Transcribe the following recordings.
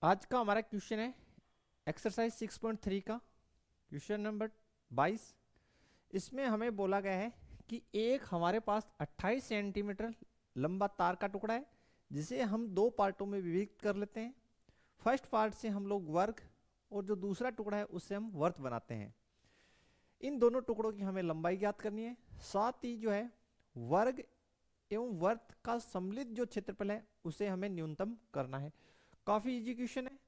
आज का हमारा क्वेश्चन है एक्सरसाइज 6.3 का क्वेश्चन नंबर 22। इसमें हमें बोला गया है कि एक हमारे पास 28 सेंटीमीटर लंबा तार का टुकड़ा है जिसे हम दो पार्टों में विभाजित कर लेते हैं। फर्स्ट पार्ट से हम लोग वर्ग और जो दूसरा टुकड़ा है उससे हम वर्त बनाते हैं। इन दोनों टुकड़ों की हमें लंबाई ज्ञात करनी है, साथ ही जो है वर्ग एवं वर्त का सम्मिलित जो क्षेत्रफल है उसे हमें न्यूनतम करना है। काफी इजी क्वेश्चन है।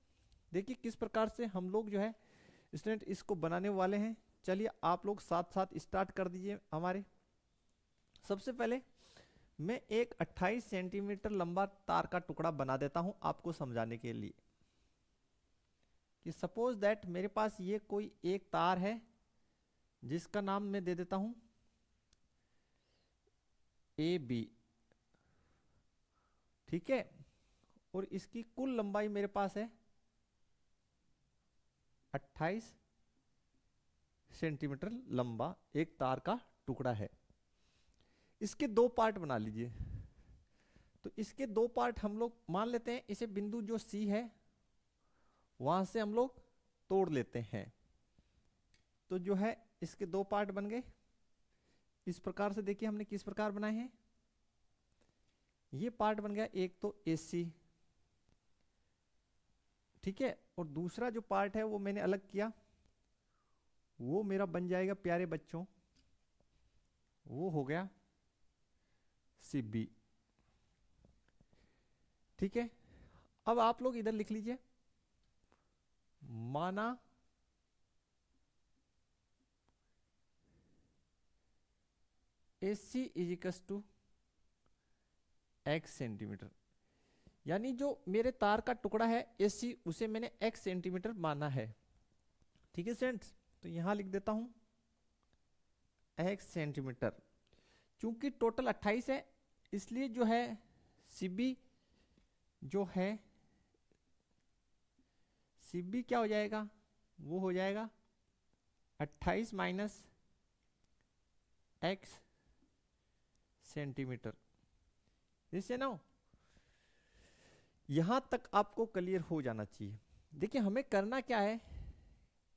देखिए किस प्रकार से हम लोग जो है स्टूडेंट इसको बनाने वाले हैं। चलिए आप लोग साथ साथ स्टार्ट कर दीजिए हमारे। सबसे पहले मैं एक 28 सेंटीमीटर लंबा तार का टुकड़ा बना देता हूं आपको समझाने के लिए कि सपोज दैट मेरे पास ये कोई एक तार है जिसका नाम मैं दे देता हूं ए बी, ठीक है, और इसकी कुल लंबाई मेरे पास है 28 सेंटीमीटर लंबा एक तार का टुकड़ा है। इसके दो पार्ट बना लीजिए। तो इसके दो पार्ट हम लोग मान लेते हैं, इसे बिंदु जो सी है वहां से हम लोग तोड़ लेते हैं। तो जो है इसके दो पार्ट बन गए इस प्रकार से। देखिए हमने किस प्रकार बनाए हैं। ये पार्ट बन गया एक तो AC, ठीक है, और दूसरा जो पार्ट है वो मैंने अलग किया, वो मेरा बन जाएगा प्यारे बच्चों, वो हो गया CB, ठीक है। अब आप लोग इधर लिख लीजिए, माना AC is equal to x centimetre, यानी जो मेरे तार का टुकड़ा है AC उसे मैंने x सेंटीमीटर माना है, ठीक है फ्रेंड्स। तो यहां लिख देता हूं x सेंटीमीटर। चूंकि टोटल 28 है इसलिए जो है CB जो है CB क्या हो जाएगा, वो हो जाएगा 28 माइनस x सेंटीमीटर। जैसे ना यहां तक आपको क्लियर हो जाना चाहिए। देखिए हमें करना क्या है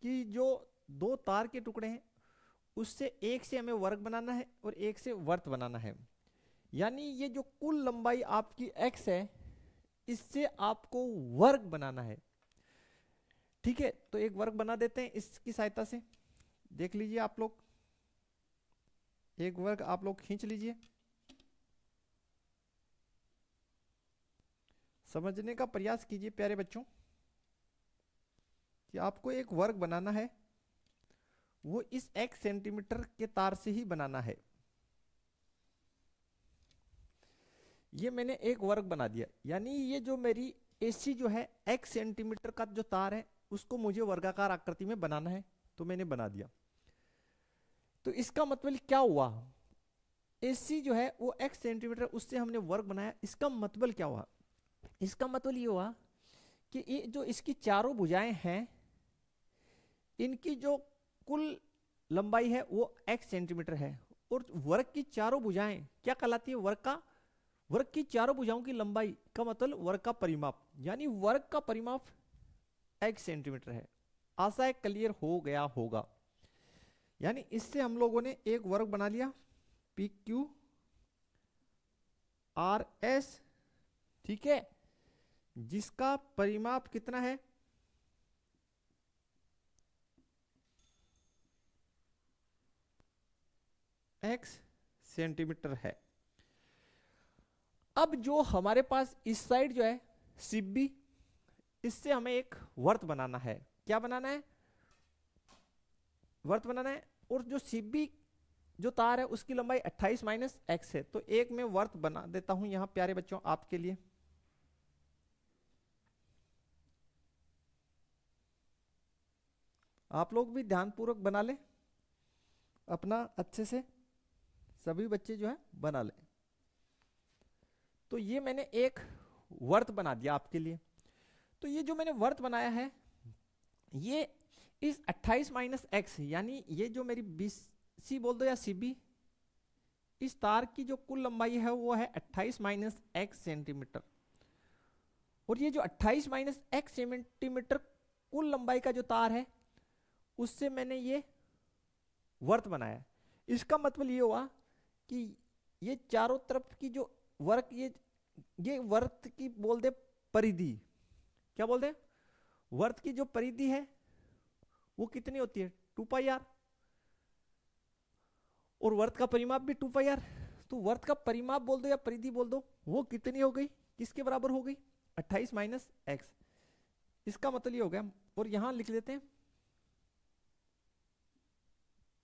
कि जो दो तार के टुकड़े हैं उससे एक से हमें वर्ग बनाना है और एक से वर्त बनाना है। यानी ये जो कुल लंबाई आपकी x है इससे आपको वर्ग बनाना है, ठीक है। तो एक वर्ग बना देते हैं इसकी सहायता से। देख लीजिए आप लोग, एक वर्ग आप लोग खींच लीजिए। समझने का प्रयास कीजिए प्यारे बच्चों कि आपको एक वर्ग बनाना है, वो इस x सेंटीमीटर के तार से ही बनाना है। ये मैंने एक वर्ग बना दिया, यानी ये जो मेरी AC जो है x सेंटीमीटर का जो तार है उसको मुझे वर्गाकार आकृति में बनाना है, तो मैंने बना दिया। तो इसका मतलब क्या हुआ, AC जो है वो x सेंटीमीटर उससे हमने वर्ग बनाया। इसका मतलब क्या हुआ, इसका मतलब ये हुआ कि ये जो इसकी चारों भुजाएं हैं इनकी जो कुल लंबाई है वो x सेंटीमीटर है, और वर्ग की चारों भुजाएं क्या कहलाती है, वर्ग की चारों भुजाओं की लंबाई का मतलब वर्ग का परिमाप, यानी वर्ग का परिमाप x सेंटीमीटर है। आशा है क्लियर हो गया होगा। यानी इससे हम लोगों ने एक वर्ग बना लिया PQRS, ठीक है, जिसका परिमाप कितना है x सेंटीमीटर है। अब जो हमारे पास इस साइड जो है CB, इससे हमें एक वर्त बनाना है। क्या बनाना है, वर्त बनाना है। और जो CB जो तार है उसकी लंबाई 28 माइनस x है। तो एक मैं वर्त बना देता हूं यहां प्यारे बच्चों आपके लिए। आप लोग भी ध्यानपूर्वक बना ले अपना अच्छे से, सभी बच्चे जो है बना ले। तो ये मैंने एक वर्त बना दिया आपके लिए। तो ये जो मैंने वर्त बनाया है ये इस 28 माइनस x, यानी ये जो मेरी BC बोल दो या CB, इस तार की जो कुल लंबाई है वो है 28 माइनस x सेंटीमीटर। और ये जो 28 माइनस एक्स सेंटीमीटर कुल लंबाई का जो तार है उससे मैंने ये वर्त बनाया। इसका मतलब ये हुआ कि ये चारों तरफ की जो वर्क ये वर्त की बोल दे परिधि, क्या बोल दे, वर्त की जो परिधि है वो कितनी होती है 2πr, और वर्त का परिमाप भी 2πr। तो वर्त का परिमाप बोल दो या परिधि बोल दो, वो कितनी हो गई, किसके बराबर हो गई 28 माइनस एक्स। इसका मतलब ये हो गया, और यहां लिख लेते हैं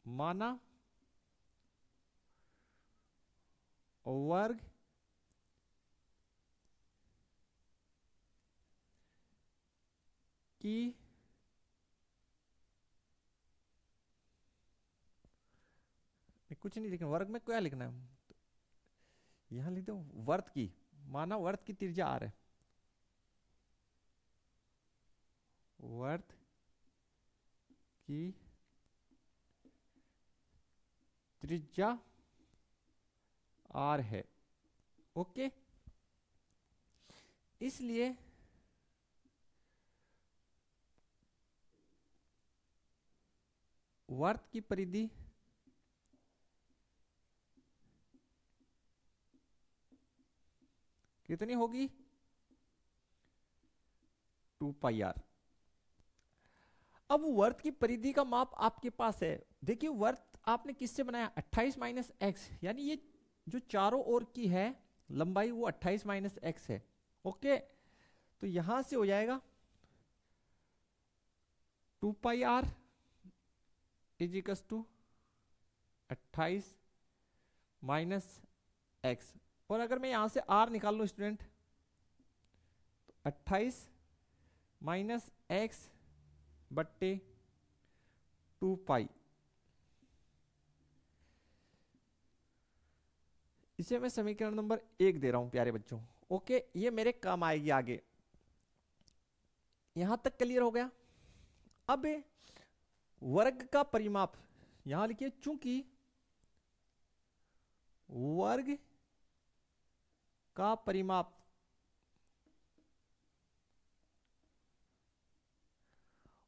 माना वर्ग की कुछ नहीं लिखना, वर्ग में क्या लिखना है, यहां लिख दो वर्त की, माना वर्त की त्रिज्या आर है, वर्त की त्रिज्या आर है। ओके, इसलिए वर्त की परिधि कितनी होगी 2πr। अब वर्त की परिधि का माप आपके पास है। देखिए वर्त आपने किससे बनाया 28 माइनस एक्स, यानी ये जो चारों ओर की है लंबाई वो 28 माइनस एक्स है। ओके, तो यहां से हो जाएगा 2πr is equal to 28 minus x, और अगर मैं यहां से r निकाल लूं स्टूडेंट, तो 28 माइनस एक्स बट्टे 2π, इसे मैं समीकरण नंबर 1 दे रहा हूं प्यारे बच्चों। ओके, ये मेरे काम आएगी आगे। यहां तक क्लियर हो गया। अब वर्ग का परिमाप यहां लिखिए, चूंकि वर्ग का परिमाप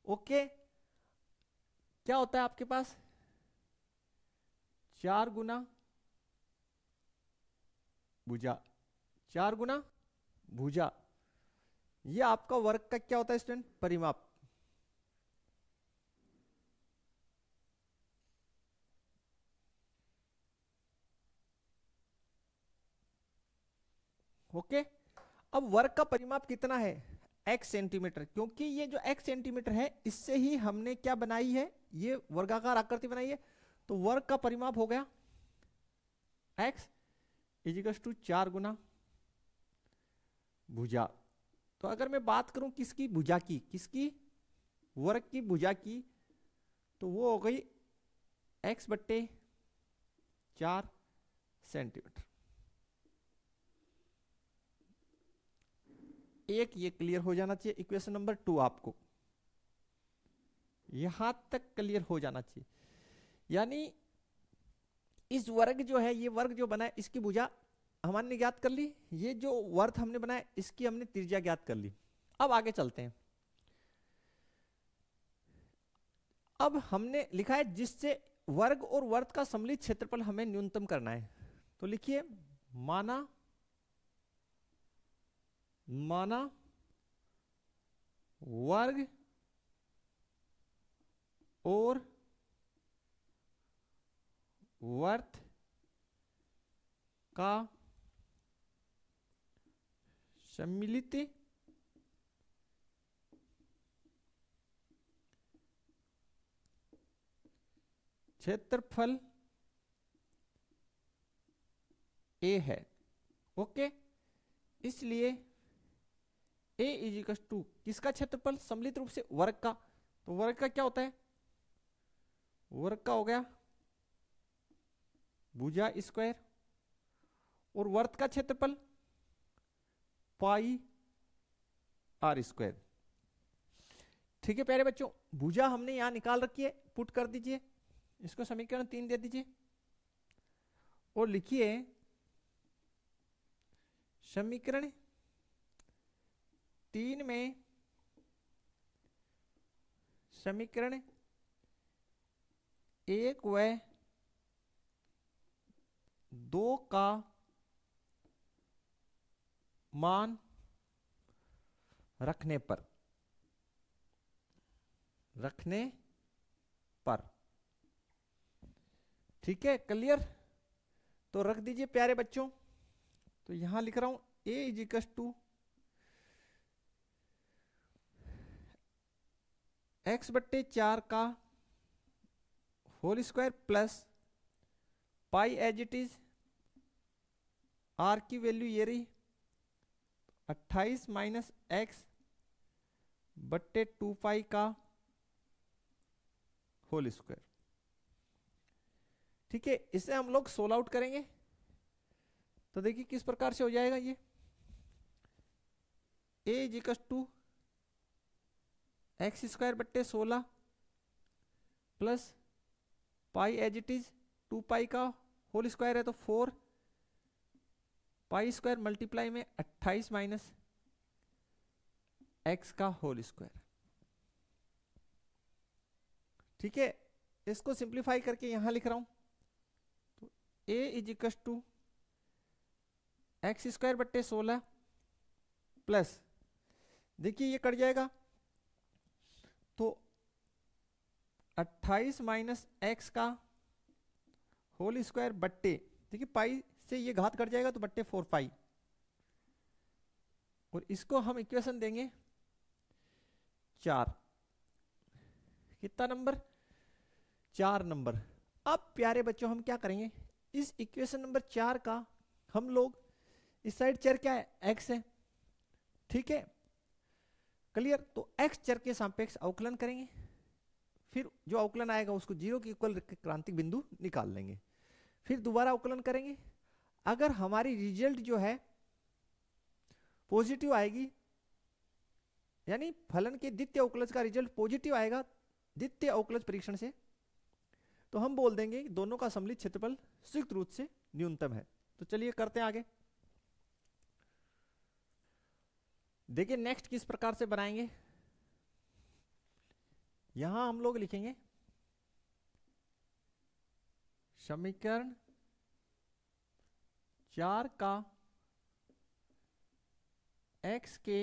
ओके क्या होता है आपके पास 4 गुना भुजा, 4 गुना भुजा, ये आपका वर्ग का क्या होता है स्टूडेंट परिमाप। ओके, अब वर्ग का परिमाप कितना है x सेंटीमीटर, क्योंकि ये जो x सेंटीमीटर है इससे ही हमने क्या बनाई है, ये वर्गाकार आकृति बनाई है। तो वर्ग का परिमाप हो गया x इजिकल्स टू 4 गुना भुजा। तो अगर मैं बात करूं किसकी भुजा की, किसकी वर्ग की भुजा की, तो वो हो गई x बट्टे 4 सेंटीमीटर। एक ये क्लियर हो जाना चाहिए, इक्वेशन नंबर 2 आपको यहां तक क्लियर हो जाना चाहिए। यानी इस वर्ग जो है, ये वर्ग जो बना है इसकी भुजा हमने ज्ञात कर ली, ये जो वर्ग हमने बनाया इसकी हमने त्रिज्या ज्ञात कर ली। अब आगे चलते हैं। अब हमने लिखा है जिससे वर्ग और वर्ग का सम्मिलित क्षेत्रफल हमें न्यूनतम करना है। तो लिखिए माना वर्ग और वर्ग का सम्मिलित क्षेत्रफल ए है। ओके, इसलिए A इज इक्वल टू किसका क्षेत्रफल, सम्मिलित रूप से वर्ग का। तो वर्ग का क्या होता है, वर्ग का हो गया भुजा स्क्वायर, और वर्ग का क्षेत्रफल पाई आर स्क्वायर। ठीक है प्यारे बच्चों, भुजा हमने यहां निकाल रखी है, पुट कर दीजिए, इसको समीकरण 3 दे दीजिए और लिखिए समीकरण 3 में समीकरण 1 व 2 का मान रखने पर ठीक है, क्लियर। तो रख दीजिए प्यारे बच्चों। तो यहां लिख रहा हूं a इजिकल्स टू x/4 का whole square plus pi as it is, R की वैल्यू ये रही 28 माइनस एक्स बट्टे 2 पाई का होल स्क्वायर। ठीक है, इसे हम लोग सोल्व आउट करेंगे। तो देखिए किस प्रकार से हो जाएगा ये। a equals to x square बट्टे 16 plus pi as it is 2 pi का होल स्क्वायर है तो 4 पाई स्क्वायर मल्टीप्लाई में 28 माइनस एक्स का होल स्क्वायर। ठीक है, इसको सिंप्लीफाई करके यहां लिख रहा हूं। तो a equals to x square बट्टे 16 प्लस, देखिए ये कट जाएगा तो 28 माइनस एक्स का होल स्क्वायर बट्टे, देखिए पाई से ये घात कट जाएगा तो बट्टे 4 पाई, और इसको हम इक्वेशन देंगे 4। कितना नंबर? 4 नंबर। अब प्यारे बच्चों हम क्या करेंगे, इस इक्वेशन नंबर 4 का हम लोग इस साइड चर क्या है, x है। ठीक है, क्लियर। तो x चर के सापेक्ष अवकलन करेंगे, फिर जो अवकलन आएगा उसको 0 के इक्वल क्रांतिक बिंदु निकाल लेंगे, फिर दोबारा अवकलन करेंगे। अगर हमारी रिजल्ट जो है पॉजिटिव आएगी, यानी फलन के द्वितीय अवकलज का रिजल्ट पॉजिटिव आएगा द्वितीय अवकलज परीक्षण से, तो हम बोल देंगे कि दोनों का सम्मिलित क्षेत्रफल संयुक्त रूप से न्यूनतम है। तो चलिए करते हैं आगे। देखिए नेक्स्ट किस प्रकार से बनाएंगे। यहां हम लोग लिखेंगे समीकरण 4 का x के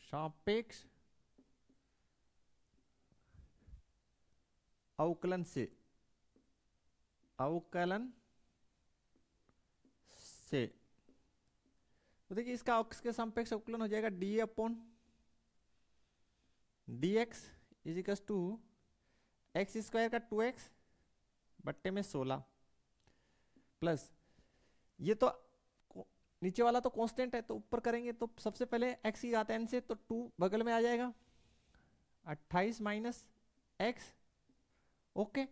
सापेक्ष अवकलन से तो देखिए इसका x के सापेक्ष अवकलन हो जाएगा d upon d x equals to x square का 2x बट्टे में 16 प्लस, ये तो नीचे वाला तो कांस्टेंट है तो ऊपर करेंगे तो सबसे पहले x की घात n से, तो 2 बगल में आ जाएगा 28 माइनस एक्स। ओके,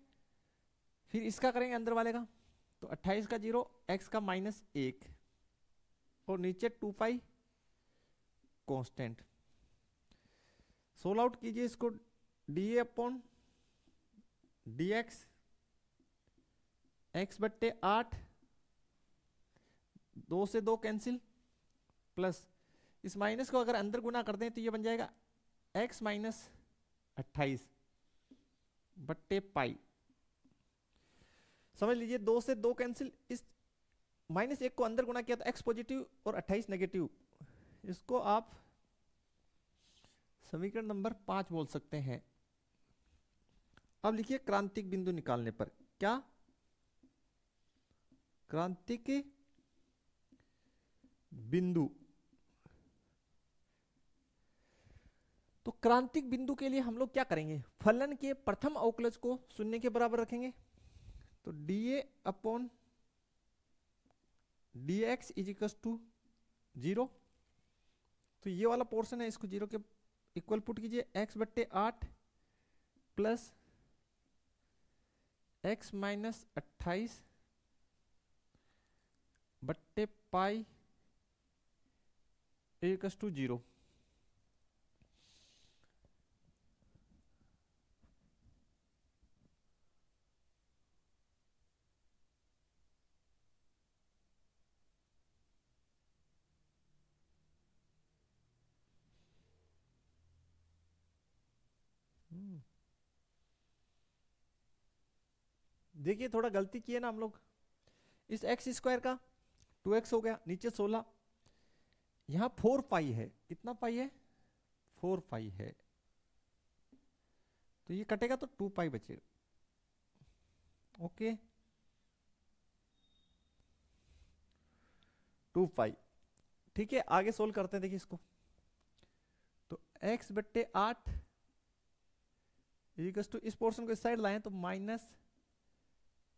फिर इसका करेंगे अंदर वाले का, तो 28 का 0, x का -1 और नीचे 2 पाई कांस्टेंट। सोल्व आउट कीजिए इसको, D upon d x x बट्टे 8, 2 से 2 कैंसिल, प्लस इस माइनस को अगर अंदर गुना कर दें तो ये बन जाएगा x माइनस 28 बट्टे पाई। समझ लीजिए 2 से 2 कैंसिल, इस -1 को अंदर गुना किया तो x पॉजिटिव और 28 नेगेटिव। इसको आप समीकरण नंबर 5 बोल सकते हैं। अब लिखिए क्रांतिक बिंदु निकालने पर क्या, क्रांतिक बिंदु। तो क्रांतिक बिंदु के लिए हम लोग क्या करेंगे, फलन के प्रथम अवकलज को 0 के बराबर रखेंगे। तो dA upon dx equals to 0। तो ये वाला पोर्शन है, इसको 0 के इक्वल पुट कीजिए, x बट्टे 8 प्लस x माइनस 28 बट्टे पाई इक्वल्स टू 0। देखिए थोड़ा गलती की है ना हम लोग, इस एक्स स्क्वायर का 2x हो गया, नीचे 16, यहाँ 4 पाई है, कितना पाई है, 4 पाई है, तो ये कटेगा तो 2 पाई बचेगा। ओके 2 पाई, ठीक है। आगे सोल्व करते हैं, देखिए इसको, तो x बट्टे 8 इक्वल्स टू, इस पोर्शन को इस साइड लाएं तो माइनस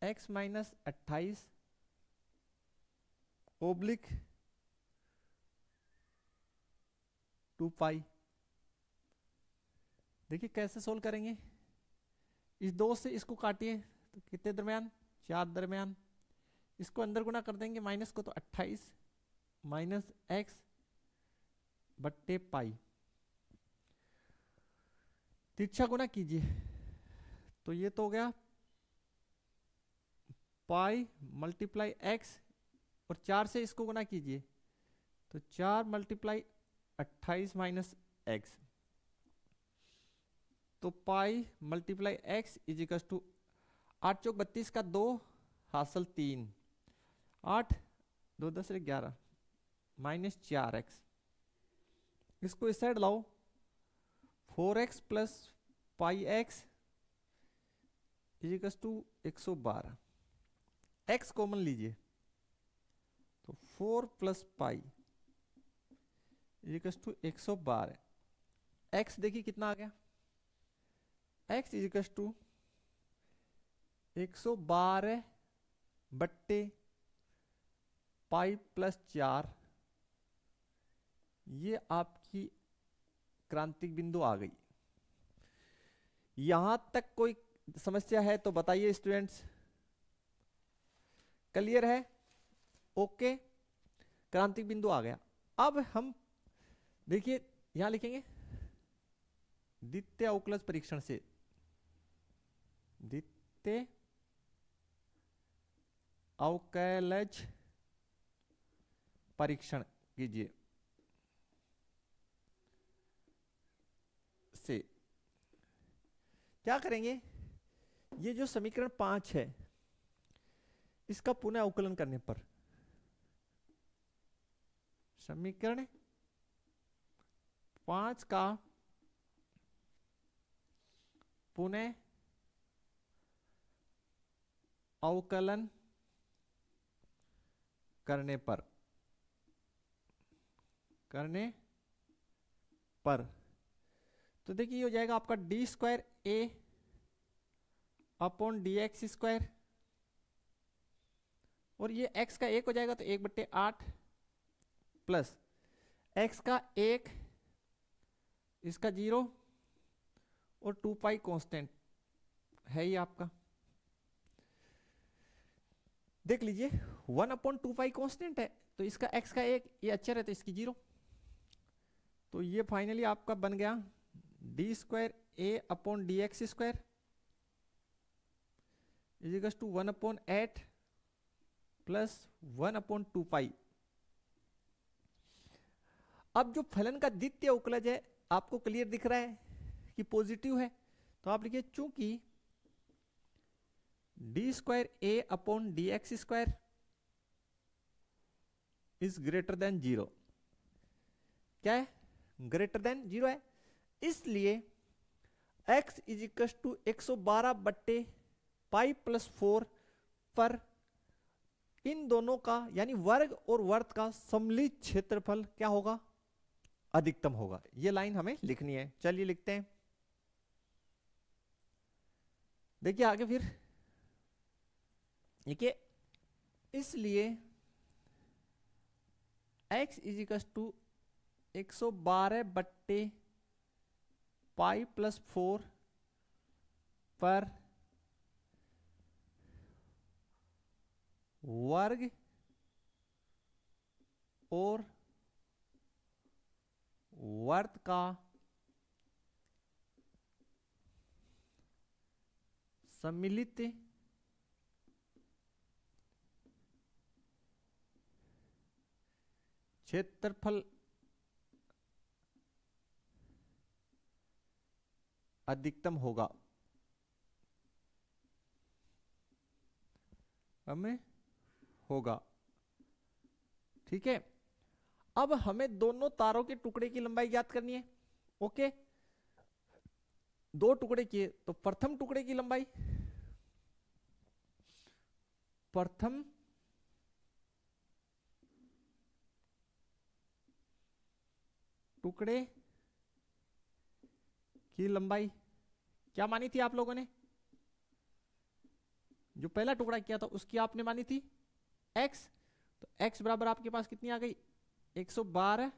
x माइनस 28 ओब्लिक 2 पाई। देखिए कैसे सोल्व करेंगे, इस 2 से इसको काटिए तो कितने दरमियान, 4 दरमियान, इसको अंदर गुना कर देंगे माइनस को, तो 28 माइनस x बट्टे पाई, तिरछा गुना कीजिए तो ये तो हो गया पाई मल्टीप्लाई x, और 4 से इसको गुना कीजिए तो 4 मल्टीप्लाई 28 माइनस x, तो pi multiply x is equal to 8 चौक 32 का 2 हासिल 3, 8 2 10 11 माइनस 4x, इसको इस साइड लाओ, 4x plus pi x is equal to 112, x common लीजिए तो 4 plus pi is equal to 112, x देखिए कितना आ गया, x इज इक्वल टू 112 बट्टे पाई प्लस 4, ये आपकी क्रांतिक बिंदु आ गई। यहां तक कोई समस्या है तो बताइए स्टूडेंट्स, क्लियर है, ओके, क्रांतिक बिंदु आ गया। अब हम देखिए यहां लिखेंगे द्वितीय अवकलज परीक्षण से, द्वितीय अवकलज परीक्षण कीजिए से क्या करेंगे, ये जो समीकरण 5 है इसका पुनः अवकलन करने पर, समीकरण 5 का पुनः अवकलन करने पर तो देखिए ये हो जाएगा आपका D square a upon d x square, और ये x का 1 हो जाएगा तो 1/8 प्लस x का 1, इसका 0 और 2 पाई कांस्टेंट है ये आपका, देख लीजिए 1/2 पाई कांस्टेंट है तो इसका x का 1, ये अच्छा है तो इसकी 0, तो ये फाइनली आपका बन गया d square a upon d x square is equal to 1/8 plus 1/2 pi. अब जो फलन का द्वितीय अवकलज है आपको क्लियर दिख रहा है कि पॉजिटिव है, तो आप लिखिए चूंकि D square a upon d x square is greater than 0, क्या है, ग्रेटर देन 0 है, इसलिए x इज इक्वल टू 112 बट्टे पाई प्लस 4 पर इन दोनों का यानी वर्ग और वर्त का सम्मिलित क्षेत्रफल क्या होगा, अधिकतम होगा। ये लाइन हमें लिखनी है, चलिए लिखते हैं। देखिए आगे फिर देखिए, इसलिए x इज इक्वल टू 112 बट्टे पाई प्लस 4 पर वर्ग और वर्त का सम्मिलित क्षेत्रफल अधिकतम होगा। हमें होगा। ठीक है, अब हमें दोनों तारों के टुकड़े की लंबाई ज्ञात करनी है। ओके, दो टुकड़े किए तो प्रथम टुकड़े की लंबाई, प्रथम टुकड़े की लंबाई क्या मानी थी आप लोगों ने? जो पहला टुकड़ा किया था उसकी आपने मानी थी x, तो x बराबर आपके पास कितनी आ गई 112।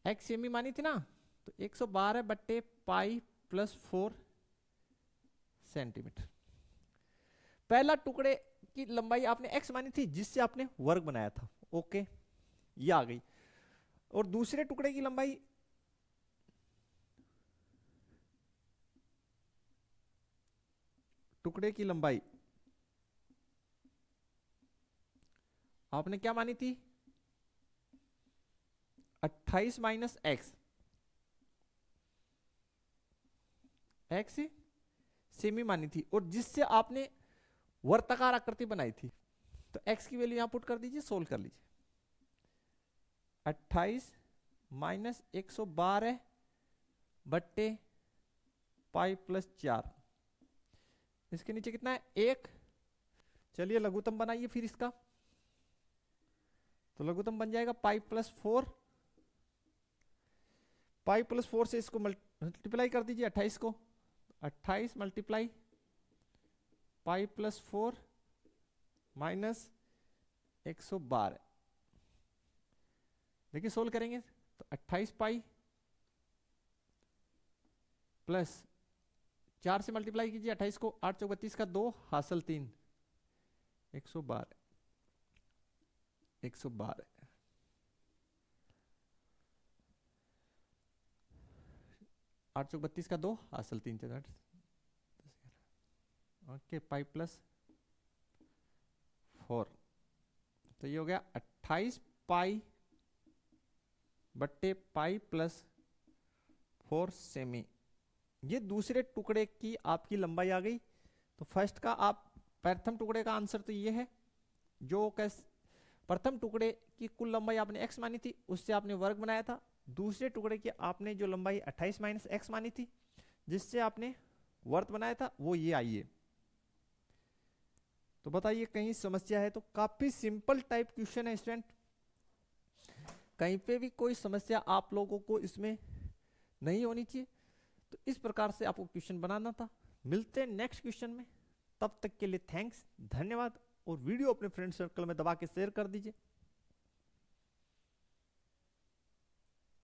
x सेमी मानी थी ना, तो 112 बट्टे पाई प्लस 4 सेंटीमीटर। पहला टुकड़े की लंबाई आपने x मानी थी जिससे आपने वर्ग बनाया था। ओके, ये आ गई। और दूसरे टुकड़े की लंबाई आपने क्या मानी थी 28 माइनस एक्स, एक्स सेमी मानी थी और जिससे आपने वर्ताकार आकृति बनाई थी। तो x की वैल्यू यहां पुट कर दीजिए, सोल्व कर लीजिए। 28 माइनस 112 बट्टे पाई प्लस 4, इसके नीचे कितना है 1। चलिए लघुत्तम बनाइए फिर इसका, तो लघुत्तम बन जाएगा पाई प्लस 4। पाई प्लस 4 से इसको मल्टीप्लाई कर दीजिए 28 को, 28 मल्टीप्लाई पाई प्लस 4 माइनस 112। देखिए सोल्व करेंगे तो 28 पाई प्लस 4 से मल्टीप्लाई कीजिए 28 को, 8 चौक 32 का 2 हासिल 3, 112 112। आठ चौक 32 का 2 हासिल 3 जगह। ओके, पाई प्लस 4, तो ये हो गया 28 पाई बट्टे पाई प्लस 4 सेमी। ये दूसरे टुकड़े की आपकी लंबाई आ गई। तो फर्स्ट का आप प्रथम टुकड़े का आंसर तो ये है, जो प्रथम टुकड़े की कुल लंबाई आपने x मानी थी उससे आपने वर्ग बनाया था। दूसरे टुकड़े की आपने जो लंबाई 28 माइनस एक्स मानी थी जिससे आपने वर्त बनाया था, वो ये आई है। तो बताइए कहीं समस्या है? तो काफी सिंपल टाइप क्वेश्चन है स्टूडेंट, कहीं पे भी कोई समस्या आप लोगों को इसमें नहीं होनी चाहिए। तो इस प्रकार से आपको क्वेश्चन बनाना था। मिलते हैं नेक्स्ट क्वेश्चन में, तब तक के लिए थैंक्स, धन्यवाद। और वीडियो अपने फ्रेंड सर्कल में दबा के शेयर कर दीजिए।